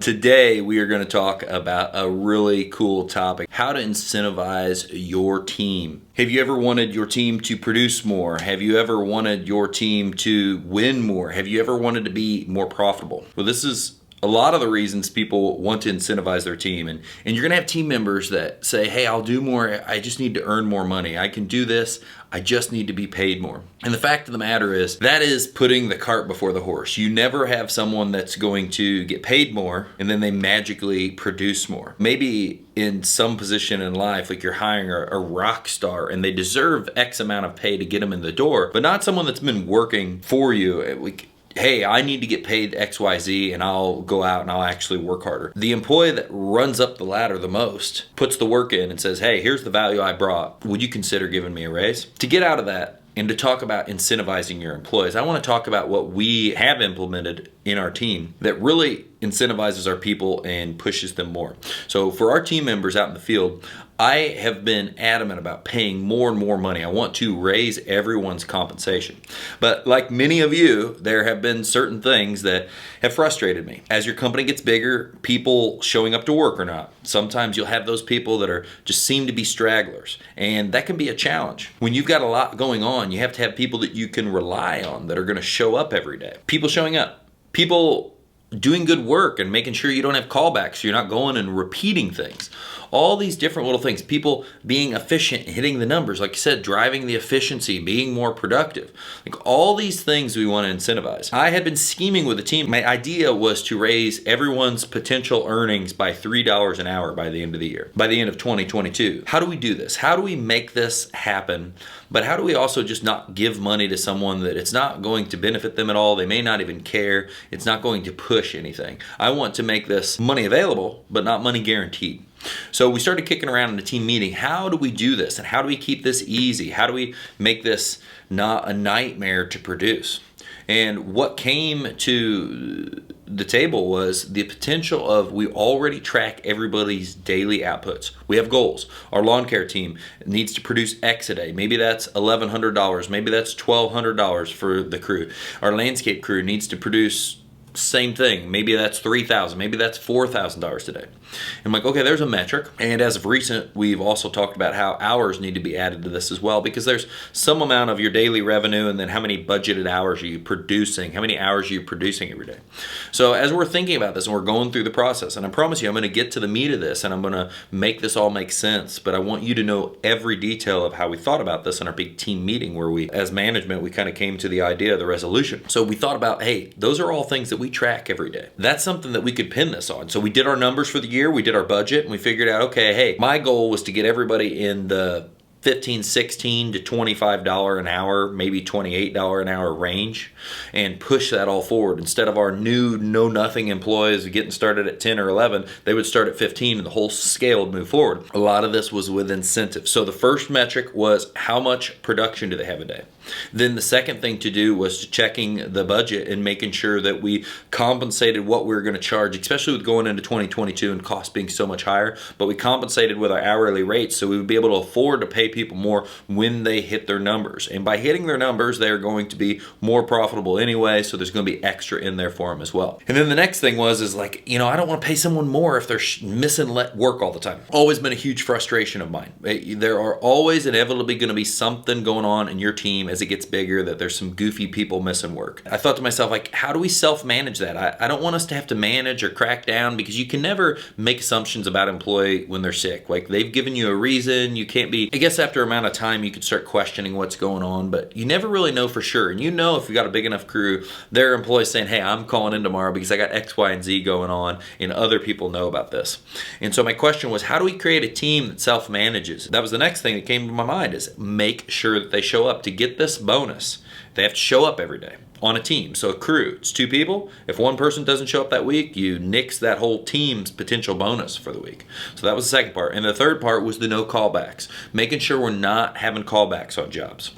Today, we are going to talk about a really cool topic, how to incentivize your team. Have you ever wanted your team to produce more? Have you ever wanted your team to win more? Have you ever wanted to be more profitable? Well, this is a lot of the reasons people want to incentivize their team. And you're going to have team members that say, hey, I'll do more. I just need to earn more money. I can do this. I just need to be paid more. And the fact of the matter is, that is putting the cart before the horse. You never have someone that's going to get paid more and then they magically produce more. Maybe in some position in life, like you're hiring a rock star and they deserve X amount of pay to get them in the door, but not someone that's been working for you. Like, hey, I need to get paid XYZ and I'll go out and I'll actually work harder. The employee that runs up the ladder the most, puts the work in and says, hey, here's the value I brought. Would you consider giving me a raise? To get out of that and to talk about incentivizing your employees, I want to talk about what we have implemented in our team that really incentivizes our people and pushes them more. So for our team members out in the field, I have been adamant about paying more and more money. I want to raise everyone's compensation. But like many of you, there have been certain things that have frustrated me. As your company gets bigger, people showing up to work or not. Sometimes you'll have those people that are just seem to be stragglers, and that can be a challenge. When you've got a lot going on, you have to have people that you can rely on that are going to show up every day. People showing up. People doing good work and making sure you don't have callbacks, so you're not going and repeating things. All these different little things. People being efficient, hitting the numbers. Like I said, driving the efficiency, being more productive. Like all these things we want to incentivize. I had been scheming with the team. My idea was to raise everyone's potential earnings by $3 an hour by the end of the year, by the end of 2022. How do we do this? How do we make this happen? But how do we also just not give money to someone that it's not going to benefit them at all? They may not even care. It's not going to push anything. I want to make this money available, but not money guaranteed. So we started kicking around in a team meeting. How do we do this? And how do we keep this easy? How do we make this not a nightmare to produce? And what came to the table was the potential of, we already track everybody's daily outputs. We have goals. Our lawn care team needs to produce X a day. Maybe that's $1,100. Maybe that's $1,200 for the crew. Our landscape crew needs to produce same thing. Maybe that's $3,000. Maybe that's $4,000 today. I'm like, okay, there's a metric. And as of recent, we've also talked about how hours need to be added to this as well, because there's some amount of your daily revenue and then how many budgeted hours are you producing? How many hours are you producing every day? So as we're thinking about this and we're going through the process, and I promise you, I'm going to get to the meat of this and I'm going to make this all make sense, but I want you to know every detail of how we thought about this in our big team meeting where we, as management, we kind of came to the idea of the resolution. So we thought about, hey, those are all things that we track every day. That's something that we could pin this on. So we did our numbers for the year, we did our budget, and we figured out, okay, hey, my goal was to get everybody in the $15, $16 to $25 an hour, maybe $28 an hour range, and push that all forward. Instead of our new know-nothing employees getting started at 10 or 11, they would start at 15 and the whole scale would move forward. A lot of this was with incentives. So the first metric was how much production do they have a day? Then the second thing to do was checking the budget and making sure that we compensated what we were going to charge, especially with going into 2022 and costs being so much higher, but we compensated with our hourly rates so we would be able to afford to pay people more when they hit their numbers. And by hitting their numbers, they're going to be more profitable anyway, so there's going to be extra in there for them as well. And then the next thing is like, I don't want to pay someone more if they're missing work all the time. Always been a huge frustration of mine. There are always inevitably going to be something going on in your team as it gets bigger that there's some goofy people missing work. I thought to myself, like, how do we self-manage that? I don't want us to have to manage or crack down, because you can never make assumptions about an employee when they're sick. Like, they've given you a reason. You can't be, I guess after an amount of time you could start questioning what's going on, but you never really know for sure. And if you've got a big enough crew, there are employees saying, hey, I'm calling in tomorrow because I got X, Y, and Z going on, and other people know about this. And so my question was, how do we create a team that self-manages? That was the next thing that came to my mind, is make sure that they show up. To get this bonus, they have to show up every day on a team. So a crew, it's 2 people. If one person doesn't show up that week, you nix that whole team's potential bonus for the week. So that was the second part. And the third part was the no callbacks, making sure we're not having callbacks on jobs.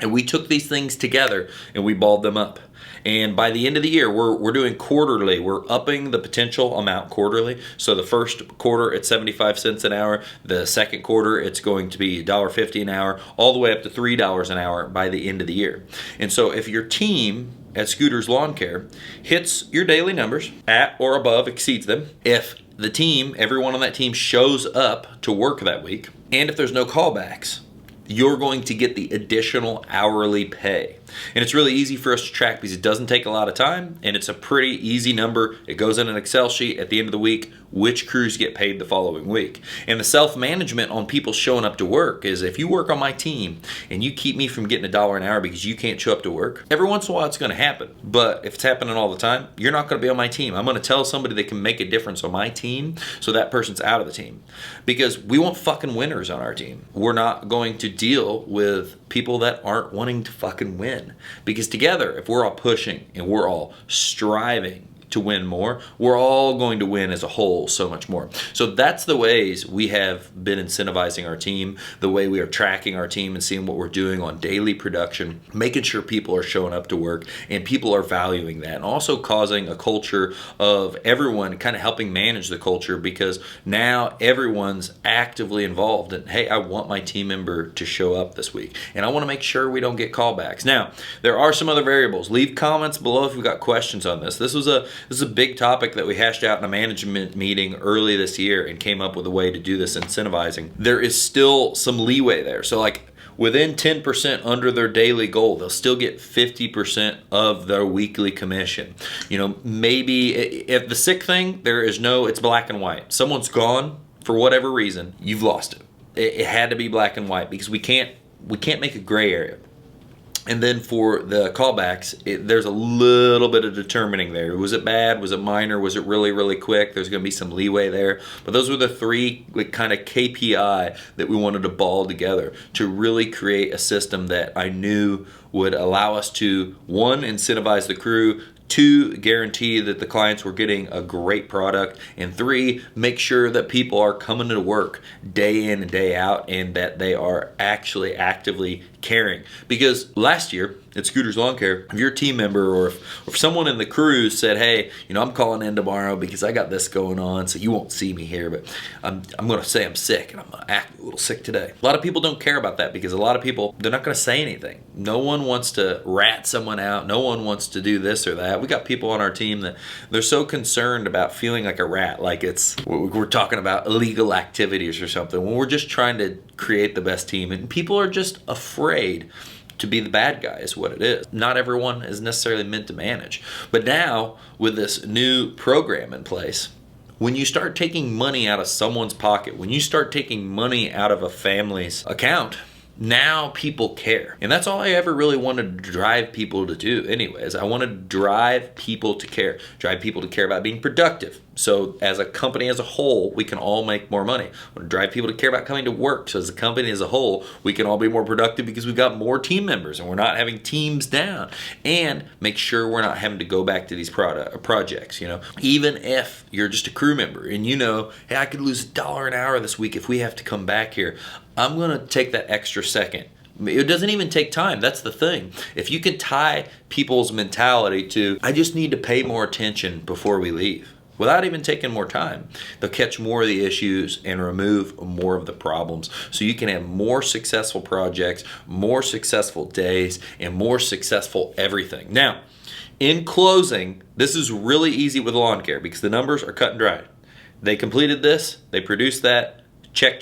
And we took these things together and we balled them up. And by the end of the year, we're doing quarterly. We're upping the potential amount quarterly. So the first quarter, it's 75 cents an hour. The second quarter, it's going to be $1.50 an hour, all the way up to $3 an hour by the end of the year. And so if your team at Scooters Lawn Care hits your daily numbers at or above, exceeds them, if the team, everyone on that team shows up to work that week, and if there's no callbacks, you're going to get the additional hourly pay. And it's really easy for us to track because it doesn't take a lot of time and it's a pretty easy number. It goes in an Excel sheet at the end of the week, which crews get paid the following week. And the self-management on people showing up to work is if you work on my team and you keep me from getting $1 an hour because you can't show up to work, every once in a while it's going to happen. But if it's happening all the time, you're not going to be on my team. I'm going to tell somebody that can make a difference on my team so that person's out of the team. Because we want fucking winners on our team. We're not going to deal with people that aren't wanting to fucking win. Because together, if we're all pushing and we're all striving to win more, we're all going to win as a whole so much more. So that's the ways we have been incentivizing our team, the way we are tracking our team and seeing what we're doing on daily production, making sure people are showing up to work and people are valuing that, and also causing a culture of everyone kind of helping manage the culture because now everyone's actively involved and hey, I want my team member to show up this week and I want to make sure we don't get callbacks. Now, there are some other variables. Leave comments below if you've got questions on this. This is a big topic that we hashed out in a management meeting early this year and came up with a way to do this incentivizing. There is still some leeway there. So like within 10% under their daily goal, they'll still get 50% of their weekly commission. You know, maybe if the sick thing, it's black and white. Someone's gone for whatever reason, you've lost it. It had to be black and white because we can't make a gray area. And then for the callbacks, there's a little bit of determining there. Was it bad? Was it minor? Was it really, really quick? There's going to be some leeway there. But those were the three kind of KPI that we wanted to ball together to really create a system that I knew would allow us to, one, incentivize the crew, two, guarantee that the clients were getting a great product, and three, make sure that people are coming to work day in and day out and that they are actually actively caring. Because last year at Scooters Lawn Care, if your team member or if someone in the crew said, hey, I'm calling in tomorrow because I got this going on, so you won't see me here, but I'm going to say I'm sick and I'm going to act a little sick today. A lot of people don't care about that because a lot of people, they're not going to say anything. No one wants to rat someone out. No one wants to do this or that. We got people on our team that they're so concerned about feeling like a rat, like we're talking about illegal activities or something, when we're just trying to create the best team. And people are just afraid to be the bad guy is what it is. Not everyone is necessarily meant to manage. But now with this new program in place, when you start taking money out of someone's pocket, when you start taking money out of a family's account, now people care. And that's all I ever really wanted to drive people to do anyways. I wanted to drive people to care about being productive. So as a company as a whole, we can all make more money. I want to drive people to care about coming to work. So as a company as a whole, we can all be more productive because we've got more team members and we're not having teams down. And make sure we're not having to go back to these projects, Even if you're just a crew member and hey, I could lose $1 an hour this week if we have to come back here. I'm going to take that extra second. It doesn't even take time. That's the thing. If you can tie people's mentality to, I just need to pay more attention before we leave, without even taking more time, they'll catch more of the issues and remove more of the problems. So you can have more successful projects, more successful days, and more successful everything. Now, in closing, this is really easy with lawn care because the numbers are cut and dry. They completed this, they produced that, check,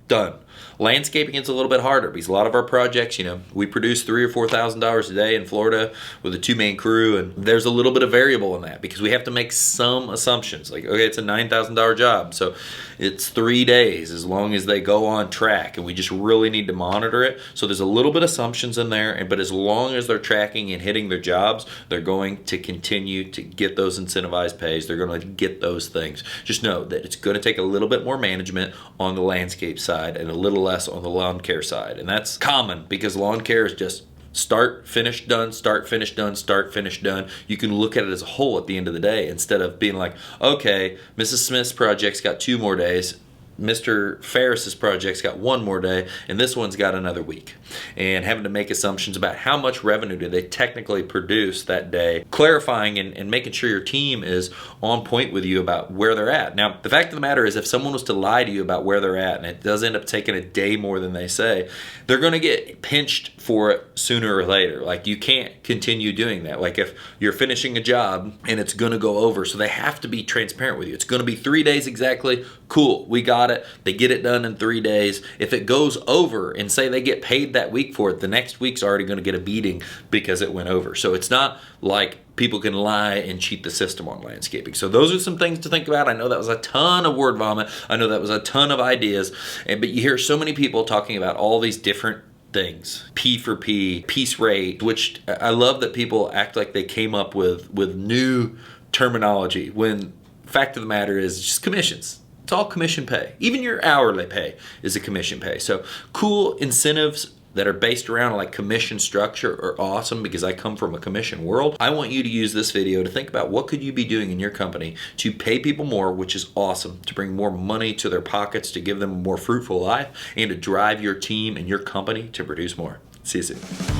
done. Landscaping is a little bit harder because a lot of our projects, we produce $3,000 or $4,000 a day in Florida with a 2-man crew, and there's a little bit of variable in that because we have to make some assumptions. Like, okay, it's a $9,000 job, so it's 3 days as long as they go on track, and we just really need to monitor it. So there's a little bit of assumptions in there, but as long as they're tracking and hitting their jobs, they're going to continue to get those incentivized pays. They're going to get those things. Just know that it's going to take a little bit more management on the landscape side and a little less on the lawn care side. And that's common because lawn care is just start, finish, done, start, finish, done, start, finish, done. You can look at it as a whole at the end of the day instead of being like, okay, Mrs. Smith's project's got 2 more days. Mr. Ferris's project's got one more day and this one's got another week, and having to make assumptions about how much revenue do they technically produce that day, clarifying and making sure your team is on point with you about where they're at. Now, the fact of the matter is, if someone was to lie to you about where they're at and it does end up taking a day more than they say, they're going to get pinched for it sooner or later. Like, you can't continue doing that. Like, if you're finishing a job and it's going to go over, so they have to be transparent with you. It's going to be 3 days exactly. Cool, we got it. They get it done in 3 days. If it goes over and say they get paid that week for it, the next week's already going to get a beating because it went over. So it's not like people can lie and cheat the system on landscaping. So those are some things to think about. I know that was a ton of word vomit. I know that was a ton of ideas, but you hear so many people talking about all these different things. P for P, piece rate, which I love that people act like they came up with new terminology when fact of the matter is just commissions. It's all commission pay. Even your hourly pay is a commission pay. So cool incentives that are based around like commission structure are awesome, because I come from a commission world. I want you to use this video to think about what could you be doing in your company to pay people more, which is awesome, to bring more money to their pockets, to give them a more fruitful life, and to drive your team and your company to produce more. See you soon.